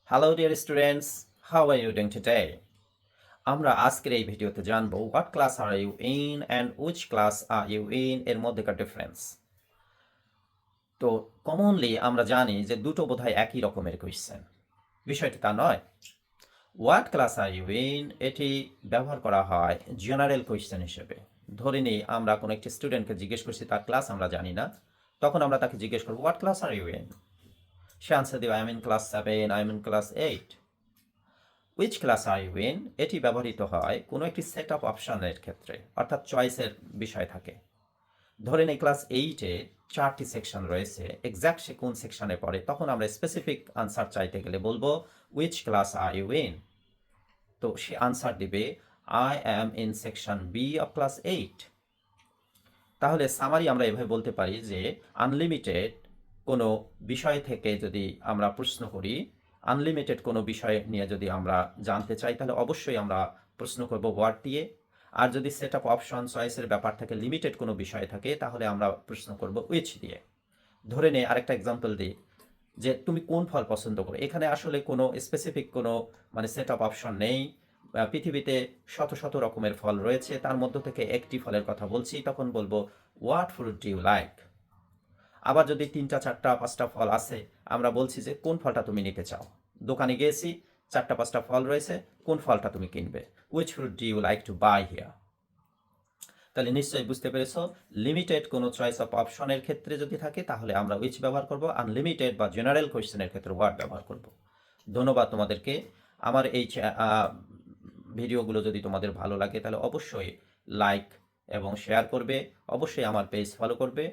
Hello dear students, how are you doing today? আমরা আজকের এই ভিডিওতে জানবো what class are you in and which class are you in এর মধ্যেকার ডিফারেন্স। তো কমনলি আমরা জানি যে দুটো বোধহয় একই রকমের কোয়েশ্চেন, বিষয়টি তা নয়। What class are you in এটি ব্যবহার করা হয় জেনারেল কোয়েশ্চেন হিসেবে। ধরে নিই আমরা কোনো একটি স্টুডেন্টকে জিজ্ঞেস করছি, তার ক্লাস আমরা জানি না, তখন আমরা তাকে জিজ্ঞেস করবো what class are you in. সে আনসার দেবে I am in class 7, I am in class 8। Which class are you in এটি ব্যবহৃত হয় কোনো একটি সেট অফ অপশনের ক্ষেত্রে, অর্থাৎ চয়েসের বিষয় থাকে। ধরেন এই ক্লাস 8-এ 4টি সেকশন রয়েছে, এক্স্যাক্ট সে কোন সেকশনে পড়ে, তখন আমরা স্পেসিফিক আনসার চাইতে গেলে বলবো which class are you in. তো সে আনসার দিবে I am in section B of class 8। তাহলে সামারি আমরা এভাবে বলতে পারি যে আনলিমিটেড কোনো বিষয় থেকে যদি আমরা প্রশ্ন করি, আনলিমিটেড কোনো বিষয় নিয়ে যদি আমরা জানতে চাই, তাহলে অবশ্যই আমরা প্রশ্ন করব হোয়াট দিয়ে। আর যদি সেট অফ অপশন চয়েসের ব্যাপার থাকে, লিমিটেড কোনো বিষয় থাকে, তাহলে আমরা প্রশ্ন করব উইচ দিয়ে। ধরে নে আরেকটা এক্সাম্পল দিই, যে তুমি কোন ফল পছন্দ করো। এখানে আসলে কোনো স্পেসিফিক কোনো সেট অফ অপশন নেই। পৃথিবীতে শত শত রকমের ফল রয়েছে, তার মধ্য থেকে একটি ফলের কথা বলছি, তখন বলবো what fruit do you like. আবার যদি 3টা 4টা 5টা ফল আছে, আমরা বলছি যে কোন ফলটা তুমি নিতে চাও। দোকানে গিয়েছি, 4টা 5টা ফল রয়েছে, কোন ফলটা তুমি কিনবে, which fruit do you like to buy here. তাহলে নিশ্চয়ই বুঝতে পেরেছ, লিমিটেড কোনো চয়েস অফ অপশনের ক্ষেত্রে যদি থাকে তাহলে আমরা উইচ ব্যবহার করব, আনলিমিটেড বা জেনারেল কোয়েশ্চেনের ক্ষেত্রে হোয়াট ব্যবহার করব। ধন্যবাদ তোমাদেরকে। আমার এই ভিডিওগুলো যদি তোমাদের ভালো লাগে তাহলে অবশ্যই লাইক এবং শেয়ার করবে, অবশ্যই আমার পেজ ফলো করবে।